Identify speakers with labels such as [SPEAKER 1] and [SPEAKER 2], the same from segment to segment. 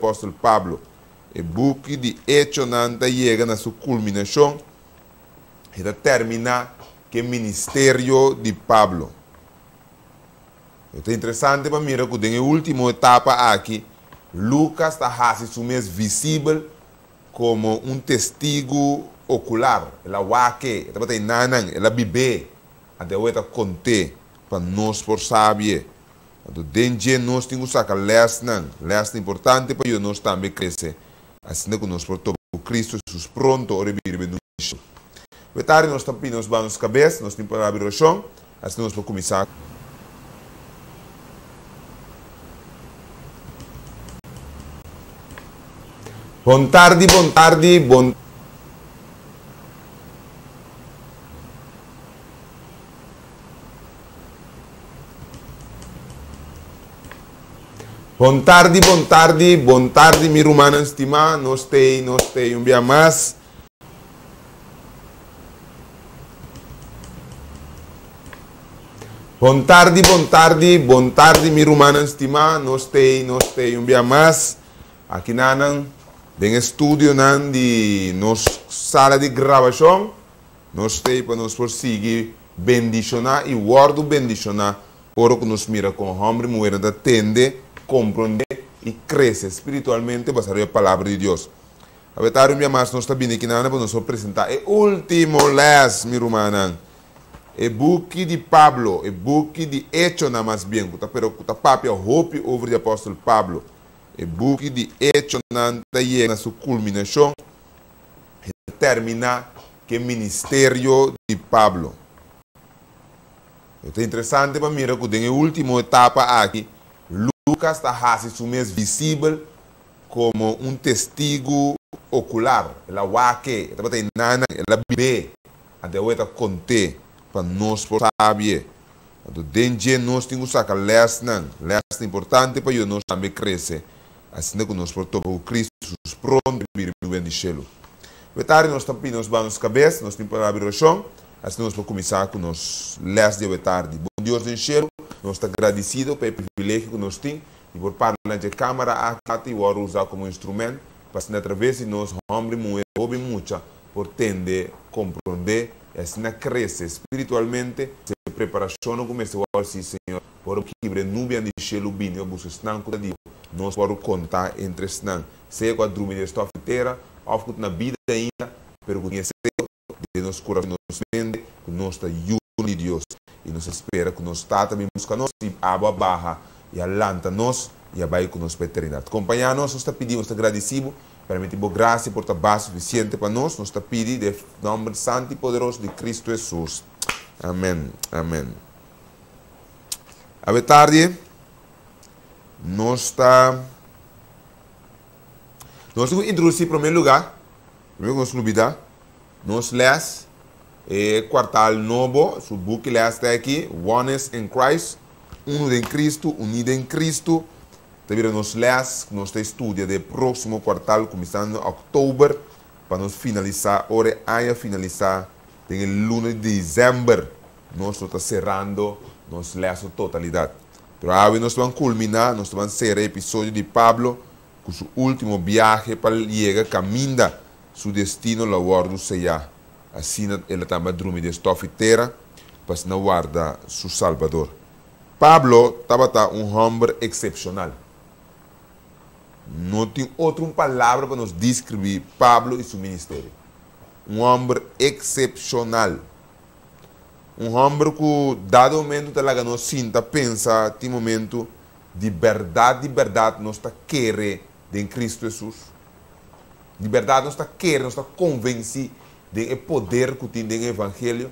[SPEAKER 1] apóstolo Pablo. O book de Hechos nanta chega na sua culminação e termina que ministério de Pablo. É interessante para mim que na última etapa aqui, Lucas está fazendo mesmo visível como um testigo ocular. Ela wake, ela bate nanan, ela bibe, até o eta conte para nós por saber. Então, dentro nós temos que sacar lesson importante para nós também crescer. Assim que nós por todo Cristo Jesus pronto a reviver no chão. Vetar nós também nos vamos cabeça, nós temos para abrir o chão, assim nós vamos começar. Bom tarde, bom tarde, bom. Bom tarde, bom tarde, bom tarde, minha irmã estimada, nós temos um dia mais. Bom tarde, bom tarde, bom tarde, minha irmã estimada, nós temos um dia mais. Aqui na em estúdio de nossa sala de gravação, nós temos para nos prosseguir bendicionar e guardo bendicionar, ora que nos mira com homem e mulher da tende, compreender e crescer espiritualmente para a palavra de Deus. A verdade, minha mais nós está vindo aqui para nos apresentar o último les, minha irmã, o book de Pablo, o book de Hechos, mais bem, que está papel hope over o apóstolo Pablo. O book de Hechos chega na sua culminação e termina que ministério de Pablo. É interessante para mim que na última etapa aqui, Lucas está fazendo mesmo visível como um testigo ocular. Ela wake, ela bate nana, ela bibe, até o eta conte para nós por saber. Então, dentro nós temos que sacar lesson importante para nós também crescer. Assim que nós por todo Cristo Jesus pronto a vir no cielo. Vetar nós também nos vamos cabeça, nós temos para abrir o chão, assim nós vamos começar com nós les de tarde. Bom Deus do cielo, nós estamos agradecidos pelo privilégio que nós temos e por parte da câmara aqui e usar como instrumento para assim através de nós homem e mulher ouvem muito por tender compreender e assim crescer espiritualmente se preparação começa a assim Senhor por que nuvem de cielo bem busca estanco da Deus. Nós podemos contar entre nós. Seja com a drumida de inteira, ou na vida ainda, pero conhecer de nosso coração, nos vende, que nós está de Deus. E nos espera que nós está também busca nós, e água barra, e alanta nós, e abai com nós para a eternidade. Acompanhar nós está pedindo, está agradecido, permite boa graça e por trabalho suficiente para nós está pedindo, em nome santo e poderoso de Cristo Jesus. Amém. Amém. A tarde. Nós vamos introduzir em primeiro lugar, nós lemos o quartal novo, o book que está aqui, Oneness in Christ, uno em Cristo, unido em Cristo. Também nós lemos, nós estudamos o próximo quartal, começando em outubro, para nós finalizar, finalizar, tem o lunes de dezembro, nós estamos cerrando, nós lemos a totalidade. Pero hoje nós vamos culminar, nós vamos ser o episódio de Pablo, com seu último viagem para chegar caminho seu destino lá guarda Seia. Assim ele também dorme de estofa terra, para se não guarda seu Salvador. Pablo estava um homem excepcional. Não tem outra palavra para nos descrever Pablo e seu ministério. Um homem excepcional. Um homem que, dado momento, nós sinta, pensa, tem momento de verdade, nós está querendo em Cristo Jesus. De verdade, nós está querendo, nós está convencido do poder que tem no Evangelho.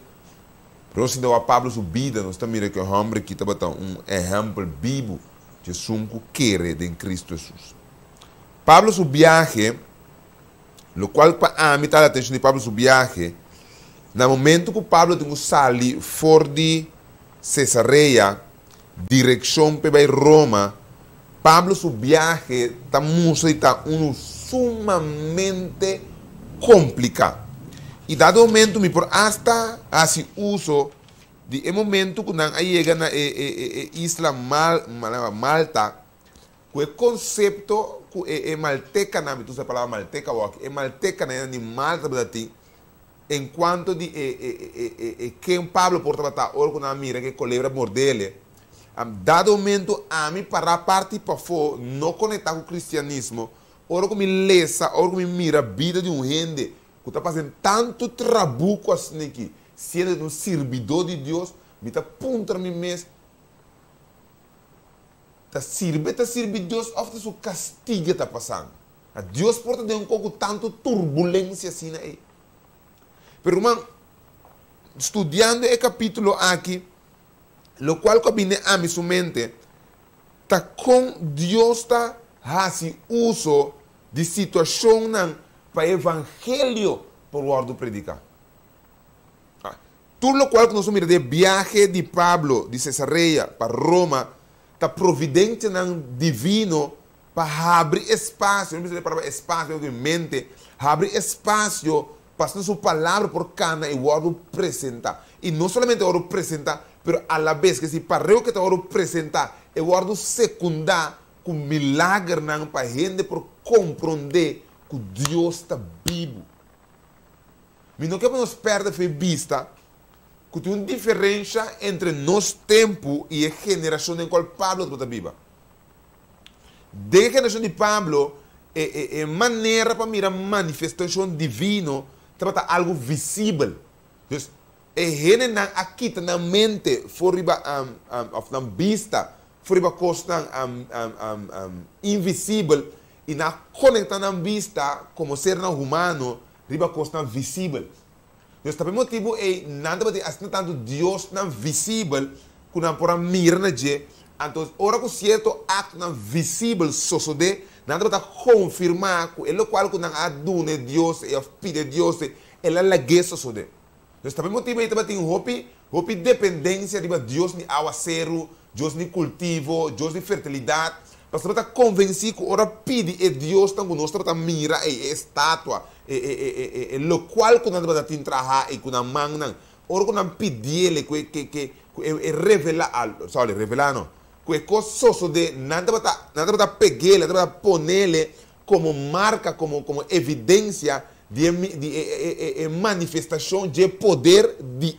[SPEAKER 1] Pero se não a Pablo sua vida, nós estamos mirando que um homem que estava um exemplo vivo de sunco querer em Cristo Jesus. Pablo sua viagem, o qual para mim está a atenção de Pablo sua viagem. No momento que Pablo tem que sair fora de Cesareia, direção para Roma, Pablo, sua viagem está sumamente complicado. E dado momento, me por hasta assim uso de momento que não chega na isla Malta, o conceito que é malteca, não tu usa a palavra malteca, é malteca, é animal, enquanto de quem Pablo porta batalha, ora quando a mira que colebra mordele, dado momento a mim para a parte para fora, não conectar com o cristianismo, ora que me lesa, ora que me mira a vida de um gente que está fazendo tanto trabuco assim aqui, sendo um servidor de Deus, me está apontando a mim mesmo, está servindo Deus, ofta o castigo está passando. A Deus porta de um pouco tanto turbulência assim aí. Pero, irmão, estudando o capítulo aqui, o qual combina a minha mente, está com Deus está fazendo uso de situação para o evangelho por ordem predicar. Tudo o qual que nós vamos de viagem de Pablo de Cesareia para Roma, está providente divino para abrir espaço, não precisa para espaço, mente, abrir espaço, passando sua palavra por cana e o ordem apresentar. E não somente o ordem apresentar, mas a la vez que se parou que está ordem apresentar, é o ordem secundar com milagre para a gente por compreender que Deus está vivo. Mas não queremos nos perder de vista que tem uma diferença entre nosso tempo e a geração em qual Pablo está viva. De geração de Pablo, é maneira para mirar manifestação divina, trata algo visível. Então, é gente aqui na mente, fora na vista, fora costa invisível, e na conecta na vista, como ser humano, riba costa visível. Então, também motivo é nada para assim tanto Deus não visível, que não pode mirar na gente. Então, ora que certo ato não visível sucede, nada para confirmar que é o qual que não aduna Deus e pede Deus, ela lague sucede. Então, também motivo é que tem hopi dependência de Deus ni aguacero, Deus ni cultivo, Deus ni fertilidade. Mas você está convencido que ora pede e Deus está conosco para mirar a estátua, o qual que não vai ter trabalhar e que não manda, ora que não pedir que revelar algo, sabe, revelar não, que coisa só de nada para pegar, nada para ponerle como marca, como evidência de manifestação de poder de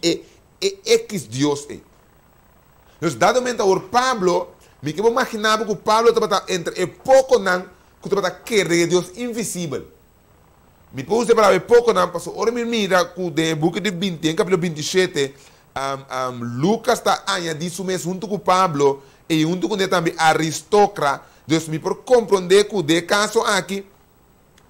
[SPEAKER 1] X Deus. Então, dado momento o Pablo me que imaginava que Pablo estava entre pouco não que estava querer Deus invisível. Me puse para ver pouco não, passou ora me mira que de book de 20, em capítulo 27, Lucas está añadindo mesmo junto com Pablo e junto com ele também Aristócrata. Deus me por compreender que de caso aqui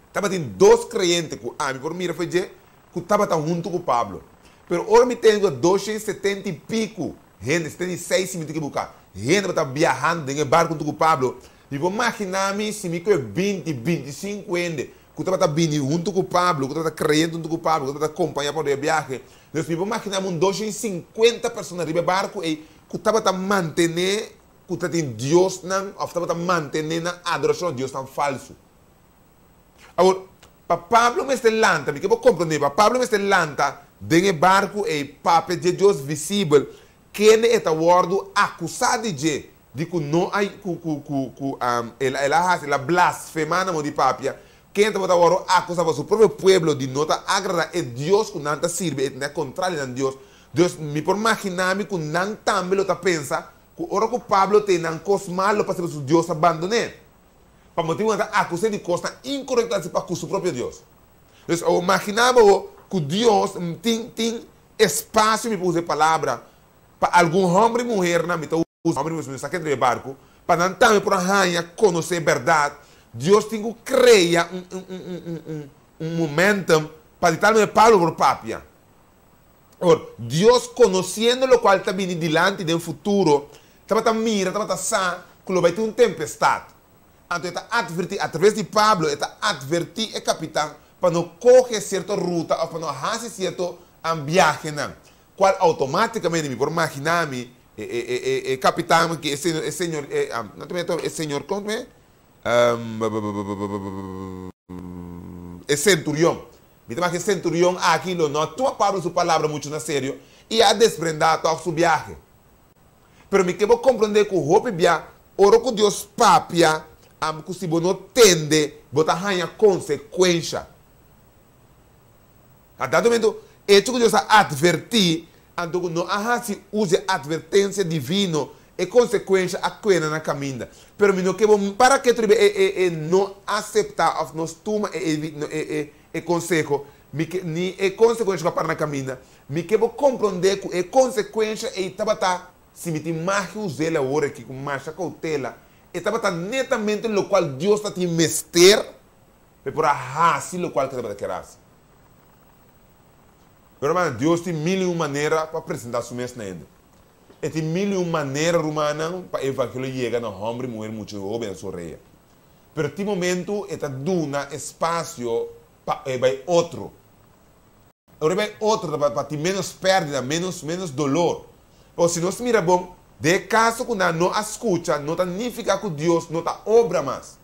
[SPEAKER 1] estava tendo dois crentes que me por mira foi que estava junto com Pablo. Pero ora me tenho 270 e pico, gente, 76 minutos que buscar. Gente está viajando em barco com o Pablo. E vou imaginar-me se me que 20, 25 anos, que estava vindo junto com o Pablo, que estava crendo junto com o Pablo, que estava acompanhando para o viagem. Então, me vou imaginar um 250 pessoas no barco e que estava mantendo, que estava em Deus, não, estava mantendo a adoração a Deus tão falso. Agora, para Pablo me está lanta, me que vou compreender, para Pablo me está lanta, dentro do barco e papel de Deus visível, quem é o word acusado de que não há ela blasfemando de papia, quem é o word acusado seu próprio povo de não agradar a Deus que não está sirve, é contrário a Deus. Deus me por imaginar-me que não também está pensa que ora que Pablo tem não coisa malo para ser Deus abandonar. Para motivo de acusar de coisa incorreta para o seu próprio Deus. Então, eu imaginava que Deus tem espaço, me puse a palavra, para algum homem e mulher, na mitad, homem e mulher, saque do barco, para não também por a conhecer a verdade, Deus tem que criar um momento para ditar-me Paulo por papia. Ora, Deus conhecendo o qual está vindo diante do futuro, está mira, está sa, que vai ter uma tempestade. Então, está advertir, através de Pablo, está advertir o capitão para não correr certa ruta ou para não fazer certo viagem, não. Qual automaticamente me por imaginar-me capitão que é senhor não é senhor como é centurião me tem que centurião aquilo não tua para sua palavra muito na sério e a desprendar todo sua viagem pero me quero compreender que o hope bia oro com Deus papia se você não tende, você tem consequência. A dado momento, é que Deus advertir, então não há se use advertência divina e consequência a coisa na caminha. Pero não que para que tu não aceitar of nos toma e conselho, ni e consequência para na caminha, me que vou compreender que e consequência e tabata se me tem mais usar a hora que com mais cautela, e tabata netamente no qual Deus está te mester, para a assim o qual que tabata querer. Pero, mano, Deus tem mil e uma maneiras para apresentar sua mesa na ainda. E tem mil e uma maneiras, romana, para evangelho chegar na homem, mulher, muito jovem, na sua reia. Pero, tem momento, está dando espaço para outro. Agora, vai outro, para ter menos perda, menos dolor. Ou se nós mira bom, de caso que não escuta, não significa que Deus não está obra mais.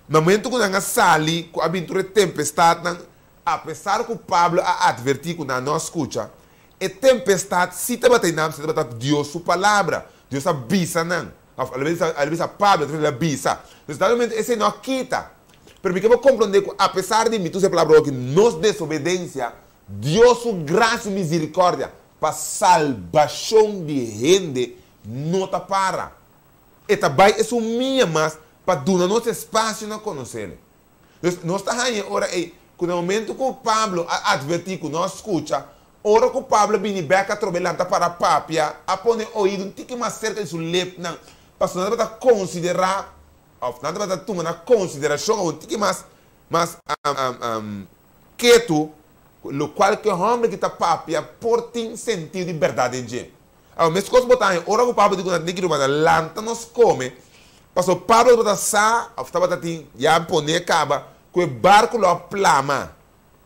[SPEAKER 1] No momento que nós saímos, com a aventura de tempestade, apesar que Pablo a advertir que não escuta, a tempestade, se te bater na se te bater Deus sua palavra, Deus avisa não. Às vezes Pablo avisa. Então, esse não quita. Pero que eu vou compreender que, apesar de mim, tu se palavra que nos desobedência, Deus sua graça e misericórdia para salvação de gente não te para. E também é minha, mas para dar nosso espaço não conhecer. Nós estamos aí agora no momento que o Pablo advertiu que não escuta, ora que o Pablo vem a trabalhar para a papia, a pôr ouvido um pouco mais cerca de sua letra, para não para considerar, não para tomar na consideração um pouco mais quieto, o qual que o homem que está papia por ter sentido de verdade em gente. A mesma coisa botar aí, ora que o Pablo diz que não lanta nos come, para o Pablo botar sa, estava já pôr acaba que o barco lo plama,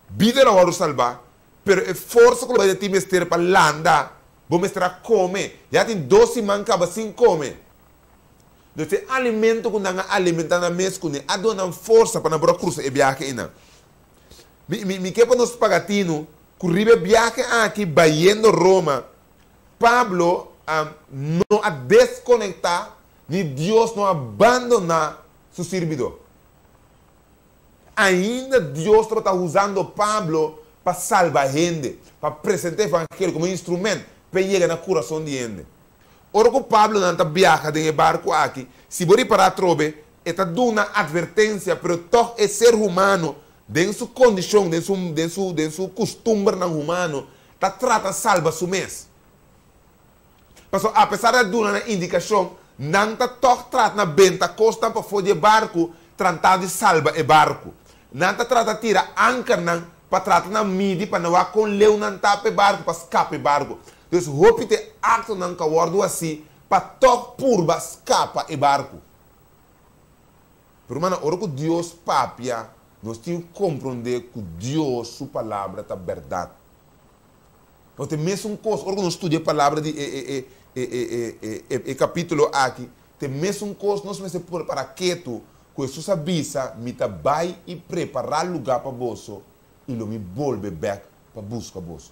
[SPEAKER 1] vida não vai salvar, pero a força que lo vai ter mestre para landa, vou mestre come, já tem 12 mancaba sem come. Então, alimento que não alimenta na mesa, que não dá força para não cruzar e viajar ainda. Me que para nós pagatino, que ribe viaja aqui, baiendo Roma, Pablo não a desconectar, ni Deus não abandona seu servidor. Ainda Deus está usando Pablo para salvar a gente, para apresentar o evangelho como instrumento para chegar no coração de gente. Ora que Pablo não está viajando em barco aqui, se você parar a trobe, está dando uma advertência, mas todo é ser humano, dentro de sua condição, dentro de sua costume não humano, está tratando de salvar seu mês. Apesar de dar uma indicação, não está tratando de benta costa para fora de barco, tratando de salvar o barco. Não está tratando de tirar ancar para tratar de medir para não com leu não tape barco para escapar barco. Então, roupa te acto não cawardo assim para tocar purba escapa o barco. Pero, mano, ora que Deus papia, nós temos que compreender que Deus, sua palavra, é verdade. Então, tem mesmo coisa, ora que nós estudamos a palavra de capítulo aqui, tem mesmo coisa, nós temos que para quieto, que Jesus avisa, me vai e preparar lugar para você e lo me volve back para buscar você.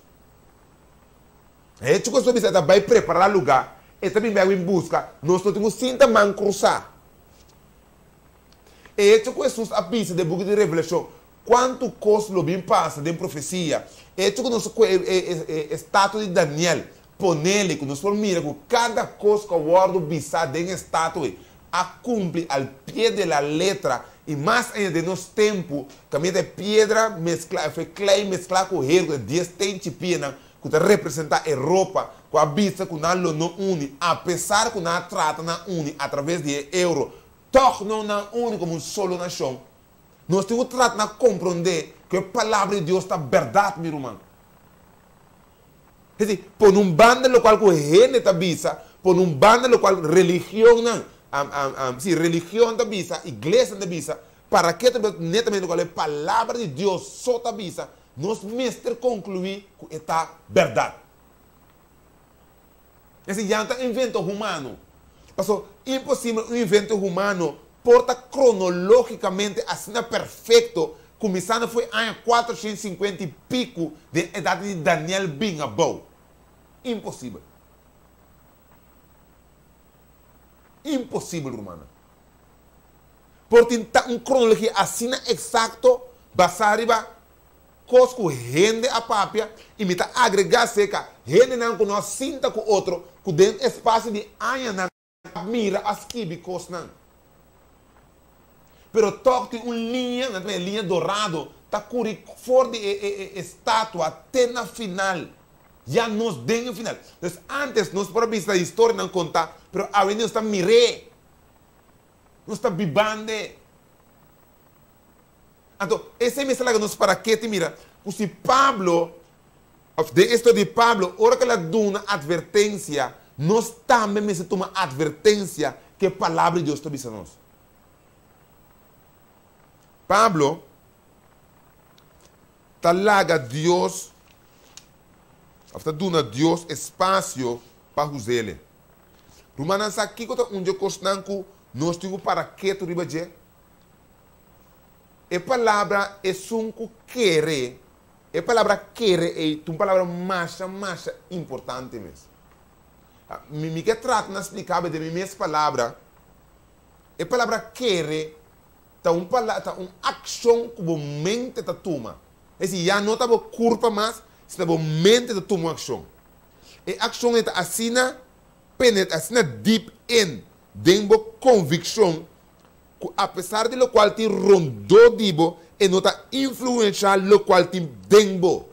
[SPEAKER 1] É que Jesus avisa, vai preparar lugar e também vai em busca, nós não temos cinta man cruzar. É que Jesus avisa do book de Revelação, quanto coisa lo bem passa de profecia. É que nós estátua de Daniel, ponele que nós vamos mirar que cada coisa que o guardo bisa de estátua a cumprir ao pé da letra e mais ainda de nosso tempo, caminho de pedra mesclada, foi clay mesclado com erro de 10 tentipinas, que representa a Europa, com a vista que não une, apesar que não trata na une através de euro, torna na une como uma solo nação. Nós temos que tratar de compreender que a palavra de Deus está verdade, meu irmão. Quer dizer, por um bando no qual a gente está vista, por um bando no qual religião não, religião da vista, igreja da vista, para que netamente com a palavra de Deus só da vista, nós mestre concluir que está verdade. Esse já está invento humano. Passou impossível um invento humano porta cronologicamente assim perfeito, começando foi em 450 e pico de idade de Daniel Bingabou. Impossível. Impossível, romana. Porque tem cronologia assim exato, basariba, cosco rende a papia, e me tá agregar seca, rende não com nós sinta com outro, com dentro espaço de anha na mira as kibicos não. Pero toque uma linha dourado, tá curi fora de estátua até na final. Já nos den o final. Então, antes, nós para vista a história não contar, pero a nós está miré, nós está bibando. Então, esse é mensagem que nós para que te mira. Se Pablo, de esto de Pablo, hora que ela dá uma advertência, nós também necessitamos uma advertência que a palavra de Deus está dizendo a nós. Pablo está larga Deus, está dando a Deus espaço para usar ele. Romanos aqui que onde eu costanco nós temos para que tu ribaje. A palavra é sunco querer. A palavra querer é uma palavra mais importante mesmo. Me que trata de explicar de minha palavra. A palavra querer tá uma ação que a mente está toma. Esse já não está culpa mais, está a mente está toma uma ação. E a ação é assim, penetra assim deep in, dentro convicção, apesar de lo qual te rondou dibo e não está influenciar lo qual te dentro.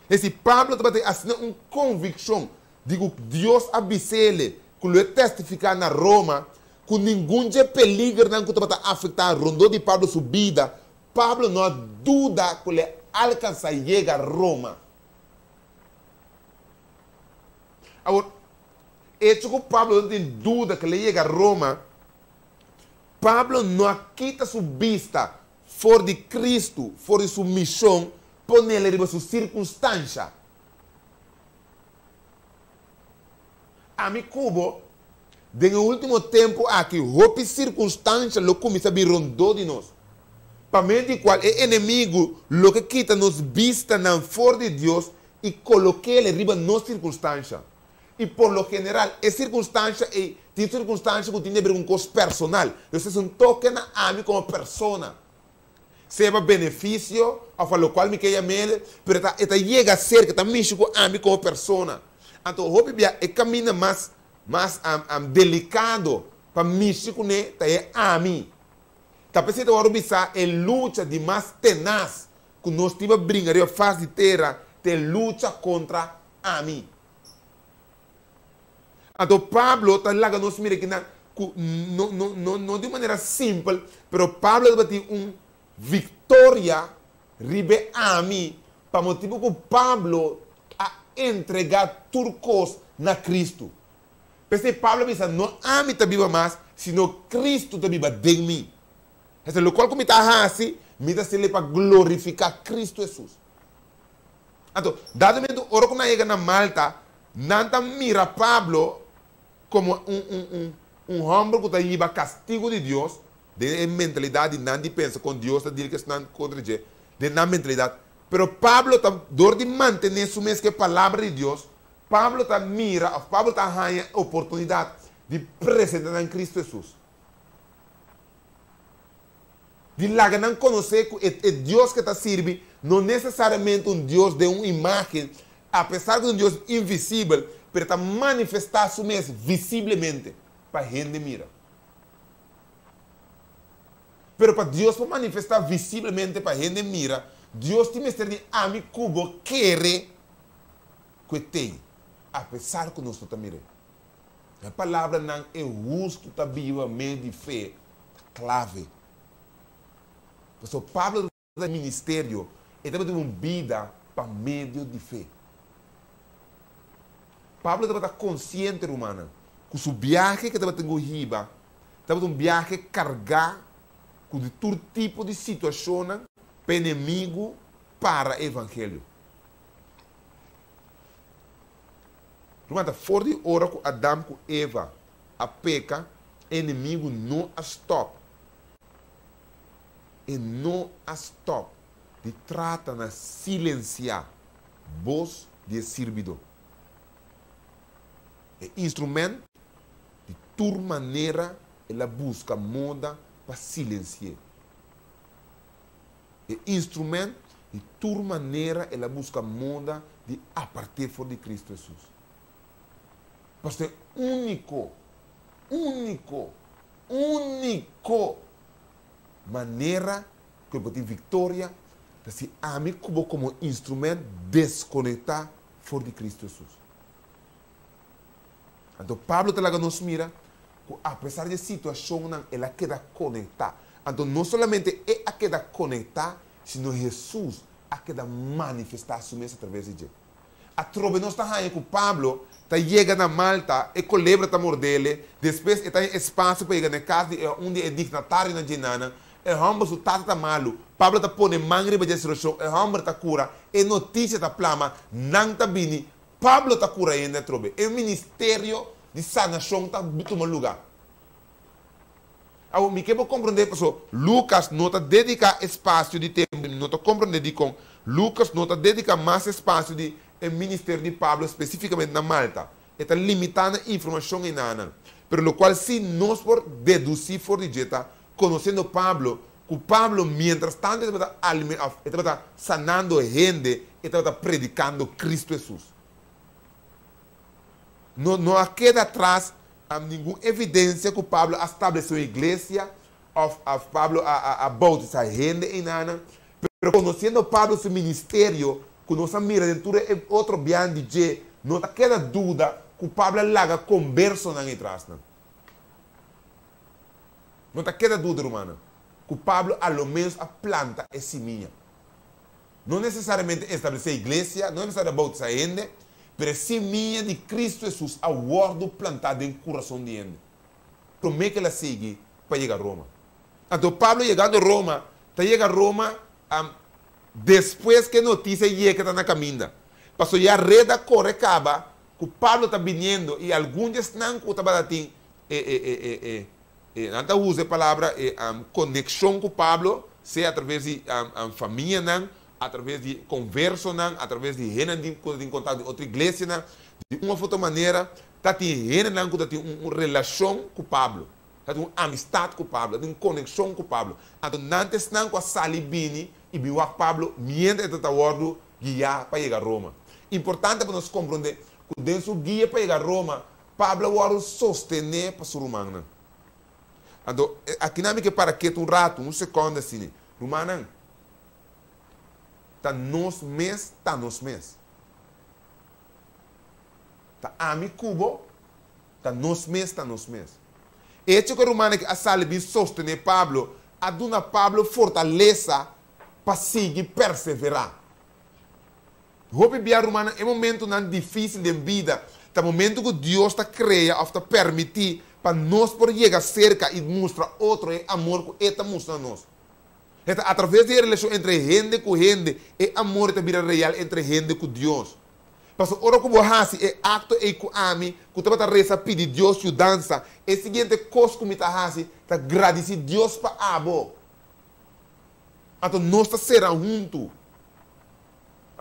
[SPEAKER 1] Esse Pablo está assim uma convicção, digo Deus avisele, que ele testificar na Roma. Com nenhum peligro não vai afetar rondou de Pablo sua vida. Pablo não há dúvida que ele alcança e chega a Roma. Agora, é que Pablo não tem dúvida que ele chega a Roma. Pablo não quita sua vista fora de Cristo, fora de sua missão, põe ele em sua circunstância. A mim, Cubo, no último tempo, aqui, roupa circunstância, lo começa a vir rondou de nós. Para mim, de qual é inimigo, lo que quita nos vista na fora de Deus e coloquei ele riba nas circunstância. E por lo general, é circunstância e tem circunstância que tem a ver com coisa personal. Vocês não tocam a mim como pessoa. Seja benefício, a falar qual me quer ele, mas está chega a ser que está mexendo a mim como pessoa. Então, o é caminho mais delicado para mexer com ele, é a mim. Tá pensando agora bisa é luta de mais tenaz que nós tivemos a brincar a face de terra, é luta contra a mim. Então Pablo está lá que nós mira que não de maneira simples, mas Pablo vai ter uma vitória ribe a mim, para motivo que Pablo a entregar turcos na Cristo. Porque Pablo diz, não a mim está viva mais, sino Cristo está viva de mim. Esse é o qual que me está assim, me está sendo para glorificar Cristo Jesus. Então, dado momento, ora que chega na Malta, não mira Pablo como um homem que está indo castigo de Deus, de mentalidade, não de pensa com Deus, está dizendo que está contra Deus, de na mentalidade. Pero Pablo está dor de manter isso mesmo que a palavra de Deus. Pablo está mira, Pablo está ganhando a oportunidade de apresentar em Cristo Jesus. De lá que não conhecer que é Deus que está servindo, não necessariamente um Deus de uma imagem, apesar de um Deus invisível, mas está manifestar isso mesmo visivelmente para a gente mira. Mas para Deus para manifestar visivelmente para a gente mira, Deus tem que ser amigo cubo querer que tem, apesar que nós estamos mirando. A palavra não é justo, está viva, meio de fé, clave. Então, Pablo do ministério, ele estava tendo uma vida para meio de fé. Pablo estava consciente, humana, que o seu viagem que estava tendo riba, estava um viagem carregado com todo tipo de situação para inimigo para o evangelho. Rumata, fora de hora que Adão com Eva a peca, inimigo não a stop. E não a stop de trata de silenciar voz de servidor. É instrumento de toda maneira ela busca moda para silenciar. O instrumento de tua maneira ela busca moda de a partir de Cristo Jesus. Mas é único maneira que pode ter vitória de se ame como instrumento desconectar de Cristo Jesus. Então Pablo te laga nos mira que apesar de situação ela queda conectada. Então não somente ela queda conectada, sino Jesus a queda manifestar sua mesa através de Deus. A trove não está aí com Pablo, tá chega na Malta e colebra tá mordele, depois está em espaço para chegar na casa onde é dignatário na Ginana, e homem o tata tá malo, Pablo tá pone mangre para gesrocho, e homem tá cura, e notícia tá plama, não tá bini, Pablo tá cura ainda trove, e o ministério de sanação tá tomando lugar. Me quero compreender, pessoal, Lucas não está dedica espaço de tempo, não está compreendendo com Lucas não está dedica mais espaço de ministério de Pablo, especificamente na Malta. Está limitando a informação em nada. Pero lo qual, se nós por deduzir por dieta, conhecendo Pablo, que Pablo, mientras tanto, está sanando gente, está predicando Cristo Jesus. Não há queda atrás nenhuma evidência que Pablo estabeleceu a igreja, Pablo a bautizar gente em nada, mas conhecendo Pablo seu ministério, que nossa mira dentro é outro bem de Deus, não há queda dúvida que Pablo laga converso na atrás. Não há queda dúvida, romana, que Pablo, ao menos, a planta é seminha. Não necessariamente estabelecer a igreja, não necessariamente bautizar gente, mas seminha de Cristo Jesus a guardo plantado em coração de gente. Como é que ela segue para chegar a Roma? Então, Pablo chegando a Roma, chega a Roma depois que a notícia chega que está na caminha. Passou já a reda corre acaba, que Pablo está vindo e alguns não estão assim, não usa a palavra conexão com Pablo, seja através de família, não, através de converso, não, através de gente em contato de outra igreja, não, de uma outra maneira, está tendo gente não, que tem uma relação com Pablo, está tendo uma amistade com Pablo, tem uma conexão com Pablo. Então, antes não com a salibini e viu Pablo, mientras está guardando guia para chegar a Roma. Importante para nós compreender que dentro do guia para chegar a Roma, Pablo guarda sostener para o romano. Então, aqui não é que para que um rato, um segundo assim, romano, está nos mês, está nos mês. Está a mi cubo, está nos mês, está nos mês. E que o romano que a salibini sostener Pablo, a dona Pablo fortaleza para seguir perseverar. Hope bia romana é um momento não difícil de vida, é um momento que Deus está criando, está permitir para nós por chegar cerca e mostrar outro amor que está mostrando nós. Através da relação entre gente com gente, é amor que vira real entre gente com Deus. Mas ora que você é acto e com ami, que você está reza pedir Deus sua dança, é seguinte coisa que você está agradecer Deus para abo. Então nós está será junto.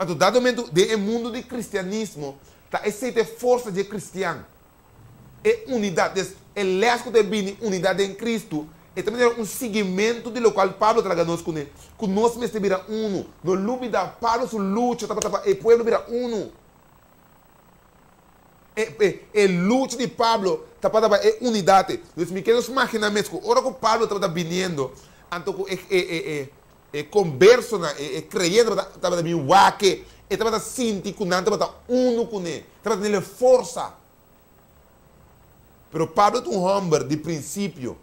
[SPEAKER 1] Então dado momento do mundo do cristianismo, está essa força de cristiano. É unidade, é lesco de bem unidade em Cristo. E também é um seguimento de lo qual Pablo traga nós com ele. Que nós mesmos vira uno. No lume da Pablo su luta, o povo vira uno. É luta de Pablo, é unidade. Nós me queremos imaginar mesmo, ora que Pablo está vindo, então converso, creyendo, estava bem waque, estava sentindo que não estava uno com ele, estava tendo força. Pero Pablo é um homem de princípio.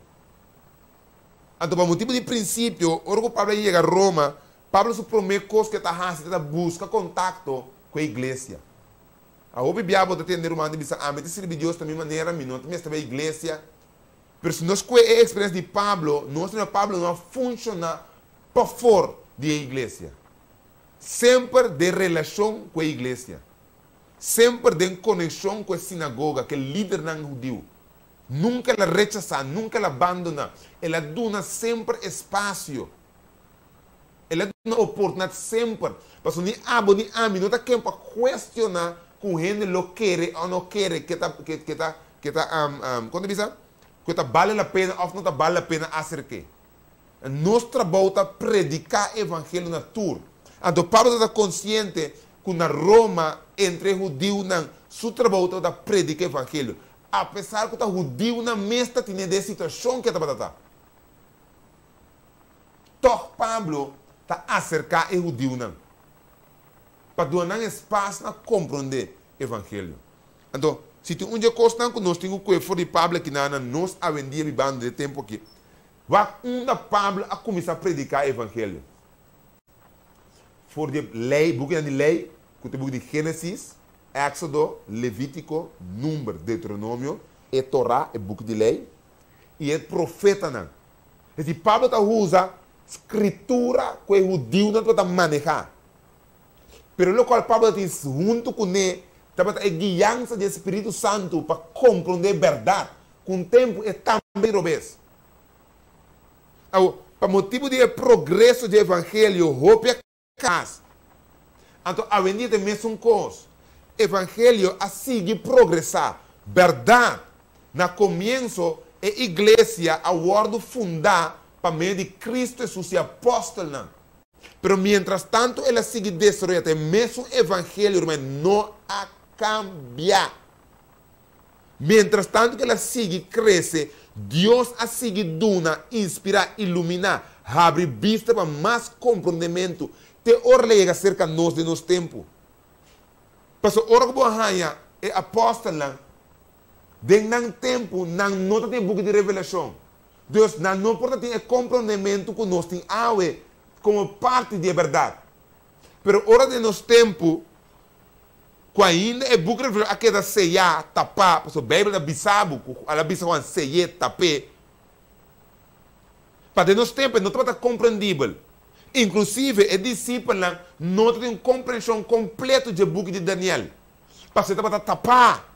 [SPEAKER 1] Então, por motivo de princípio, ora que Pablo chega a Roma, Pablo se promete coisas que está fazendo, busca contato com a igreja. A outra Bíblia está tendo uma divisão, mas servir Deus da mesma maneira, não também está a igreja. Mas se nós conhecemos a experiência de Pablo, Pablo não funciona para fora da igreja. Sempre de relação com a igreja. Sempre de conexão com a sinagoga, que é líder não judeu. Nunca ela rechaça, nunca ela abandona. Ela dá sempre espaço. Ela dá oportunidade sempre. Mas nem abo, nem ami, não está quem para questionar com gente lo quer ou não quer que está quando diz que vale a pena ou não vale a pena acercar. Nós trabalhamos a predicar o evangelho na tour. Então, Pablo está consciente que na Roma, entre judeus, seu trabalho é predicar o evangelho. Apesar que os judeus na mesma tinha de situação que está. Então, Pablo está acercar o judeu. Para dar espaço para compreender o evangelho. Então, se tem um dia que nós temos que for de Pablo que nós a vendia vivendo de tempo aqui. Vai da Pablo a começar a predicar o evangelho. For de lei, book de lei, que tem book de Gênesis, Éxodo, Levítico, Número, Deuteronômio, e Torá, é book de lei, e é profeta não. Esse Pablo está usa escritura que o judeu não pode manejar. Pero o qual Pablo tem junto com ele, é guiança do Espírito Santo para compreender a verdade. Com o tempo é também robês. Para motivo de progresso do evangelho, hope é casa. Então, a venida é a mesma coisa. O evangelho a seguir progressar. Verdade. Na começo, a igreja, a ordem fundar para meio de Cristo Jesus e apóstolo. Pero mientras tanto, ela sigue desarrollando o mesmo evangelho, irmão, não a cambiar. Mientras tanto que ela sigue cresce, Deus a sigue duna, inspirar, iluminar, abre vista para mais compreendimento. Te orlega cerca de nós de nosso tempo. Mas a hora que você é apóstolo, de não tempo, não tem book de revelação. Deus não pode ter compreendimento que nós temos como parte da verdade. Pero hora de nosso tempo, quando ainda é book de revelação, aqui da ceia, tapar, porque a Bíblia da bisabo, a bisabo ceia, tapé. Para de nosso tempo, não está compreendível. Inclusive, a discípula não tem compreensão completa do book de Daniel. Para você está tapar.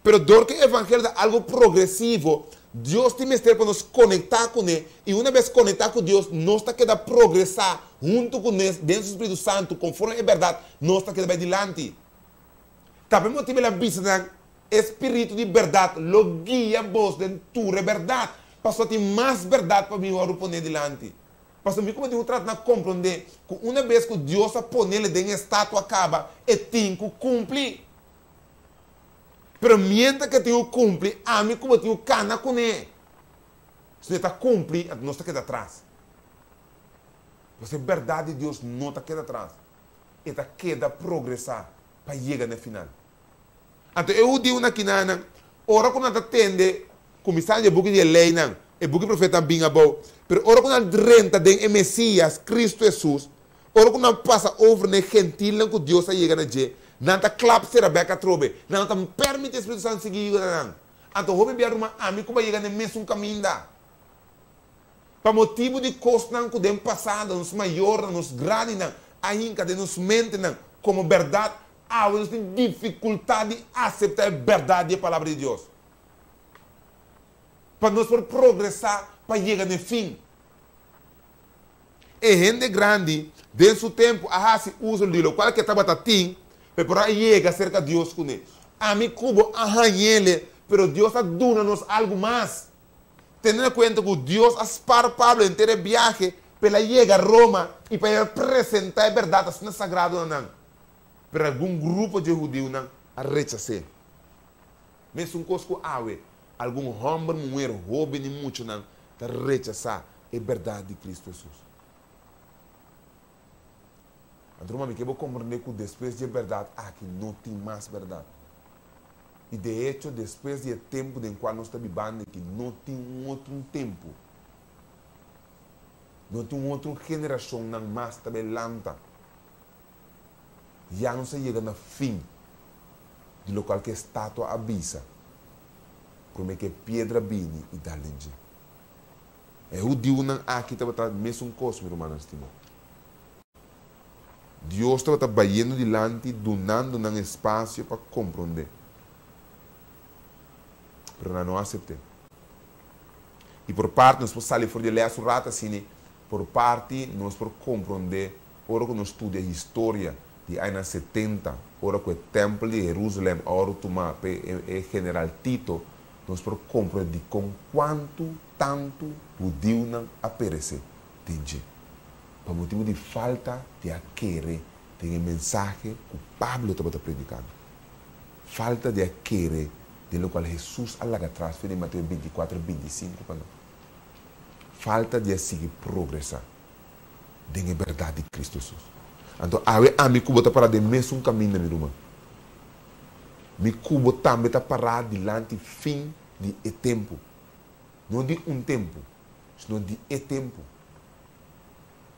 [SPEAKER 1] Pero dor que o evangelho é algo progressivo, Deus tem mistério para nos conectar com ele. E uma vez conectar com Deus, nós está querendo progressar junto com ele, dentro do Espírito Santo, conforme a verdade, nós está querendo ir adiante. Também motivo a vista Espírito de verdade, lo guia vos de tua verdade. Pastor, tem mais verdade para mim agora poner adiante. Pastor, me como eu trato de compreender que uma vez que Deus a poner ele em estátua acaba, e tem que cumprir. Pero mientras que tenho cumprir, a mim como tenho cana com ele. Se ele está cumprir, não está aqui atrás. Mas a verdade de Deus não está aqui atrás. Ele está aqui a progressar para chegar no final. Então, eu digo aqui, ora quando nós atende, começar a book de lei, e book profeta bem bom. Pero ora quando nós renta de Messias, Cristo Jesus, ora quando nós passa over no gentil que Deus está chegando a dizer, não está clap ser a beca trobe, não está permite o Espírito Santo seguir. Então, vou enviar uma amiga para chegar no mesmo caminho. Para motivo de coisas que podemos passar, nos maiores, nos grandes, ainda nos mente, como verdade, há uma dificuldade de aceitar a verdade da palavra de Deus. Para nós progressar, para chegar no fim. E gente grande, dentro do tempo, se usa o qual que estava tatim, para chegar cerca de Deus com ele. A mim, cubo, ele, pero Deus está dando-nos algo mais. Tendo em conta que Deus aspara Pablo inteiro viagem para chegar a Roma e para apresentar a verdade assim sagrado. Para algum grupo de judeus a rechazar. Mesmo com coisa que algum homem, mulher, jovem e muito a rechazar a verdade de Cristo Jesus. Então, eu vou compreender que depois de verdade, aqui não tem mais verdade. E de hecho, depois do tempo em qual nós estamos vivendo, que não tem outro tempo. Não tem outra geração não mais também lenta. Já não se chega no fim do local que a estátua avisa. Como é que pedra bine e dá lenha. Eu digo aqui está a mesma coisa, meu irmão estimado. Deus está trabalhando delante, donando um espaço para compreender. Mas não aceitei. E por parte, nós podemos sair fora de ler a sua rata, assim, por parte, nós podemos compreender, ora que nós estudamos a história de anos 70, ora que o templo de Jerusalém, ora tomar o general Tito, nós por compreender com quanto tanto podiu não aparecer. Entendi? Por motivo de falta de querer, tem a mensagem que o Pablo estava predicando. Falta de querer, de lo qual Jesus alaga atrás, foi em Mateus 24, 25, para nós. Falta de seguir progressar. De a verdade de Cristo Jesus. Então, a mim cubo está parado de mesmo caminho, meu irmão. Mi cubo também está parado diante fim de tempo. Não de tempo, senão de tempo.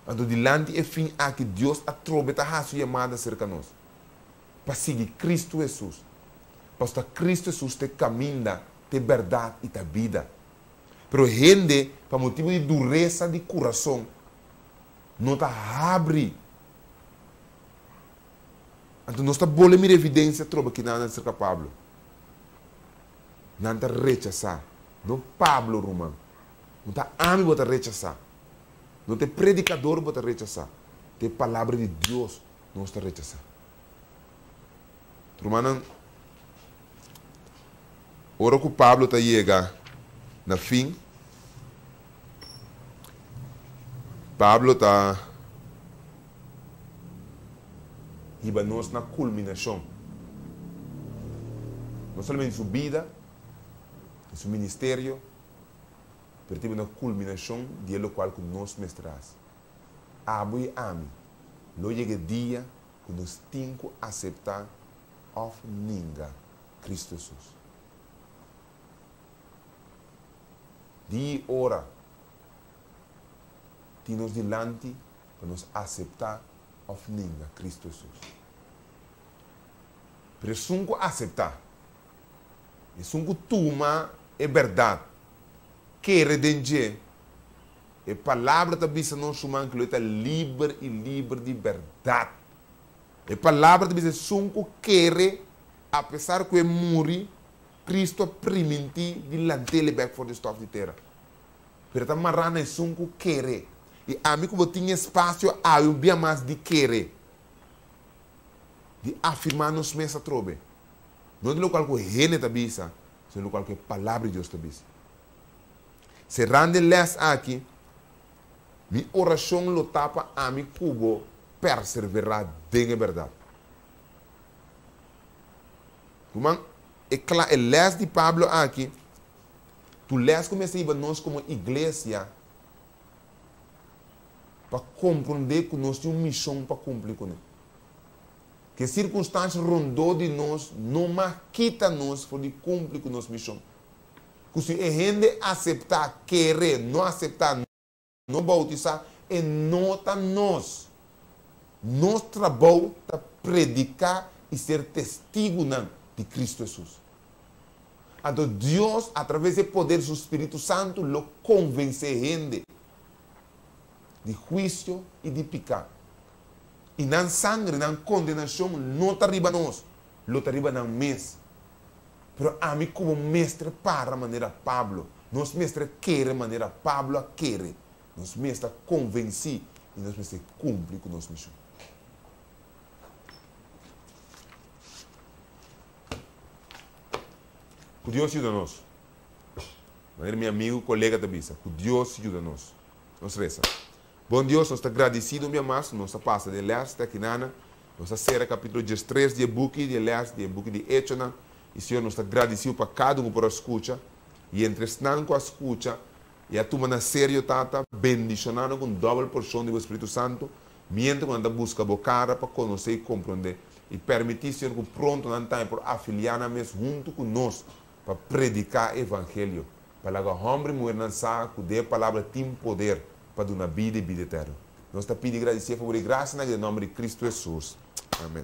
[SPEAKER 1] Então, diante é fim a que Deus a trobeta a sua chamada cerca de nós. Para seguir Cristo Jesus. Para Cristo Jesus te caminha, te verdade e te vida. Pero gente, para motivo de dureza de coração, não está abre. Então, nós estamos bolando evidência troba que nada cerca de Pablo. Não está rechazar. Não Pablo, Romano. Não está amigo para rechazar. Não tem predicador para rechazar. Tem palavra de Deus não está rechazar. Romano, hora que o Pablo está chegando na fim, Pablo está iba nós na culminação. Não somente em sua vida, em seu ministério, mas também na culminação de lo qual nós mestramos. Abo e ami, não chega dia que nós temos que aceitar of ninguém Cristo Jesus. De hora, temos delante para nos aceitar of ninguém Cristo Jesus. Presunco aceitar. E sunco tuma é verdade. Que redenje. E palavra da bisa não suman que está livre e livre de verdade. E palavra da bisa sunco quere, apesar que morre, Cristo primiti de lantele back for the stuff de terra. Pero tá marrana e sunco quere. E a mim como tinha espaço, há um bem mais de querer. De afirmar nos mesa trobe. Não é o qual que rene da bisa, mas o qual que palavra de Deus da bisa. Se rande les aqui, minha oração lo tapa a mim cubo perseverar bem a verdade. Como é les de Pablo aqui, tu les começa a ir nós como igreja para compreender que nós temos uma missão para cumprir com ele. Que circunstâncias rondou de nós, não mais quita nós para cumprir com nossa missão. Que se a gente aceitar, querer, não aceitar, não bautizar, é nota nós. Nosso trabalho é predicar e ser testigo de Cristo Jesus. Então Deus, através do poder do Espírito Santo, lo convence a gente de juízo e de pecado. E não sangue, não condenação, não está arriba nós, não está arriba no mês. Mas a mim como mestre para a maneira Pablo, nós mestre quer a maneira Pablo quer. Nós mestre convence e nós mestre cumpre com nossa missão. Que Deus ajuda nós. Maneira meu amigo, colega da bisa, que Deus ajuda nós. Nós reza. Bom Deus, nós estamos agradecidos, meu mais, nós passa de leste aqui nana, nós será capítulo 13 de book de leste, de book de Echona, e Senhor, nós estamos agradecidos para cada um por a escuta, e entre estar com a escuta, e a turma na sério, tata, bendicionando com double porção do Espírito Santo, mientras quando busca a cara para conhecer e compreender, e permitir, Senhor, que pronto não tem por afiliar na mesa junto conosco, para predicar o Evangelho, para que o homem e mulher não saibam que a palavra tem poder, para dar uma vida e vida eterna. Nós te pedimos agradecer, favor e graça, em nome de Cristo Jesus. Amém.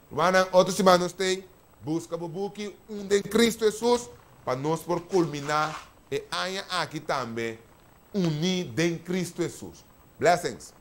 [SPEAKER 1] Romana, outra semana nós temos, busca o book, de Cristo Jesus, para nós por culminar, e aí aqui também, unir em Cristo Jesus. Blessings.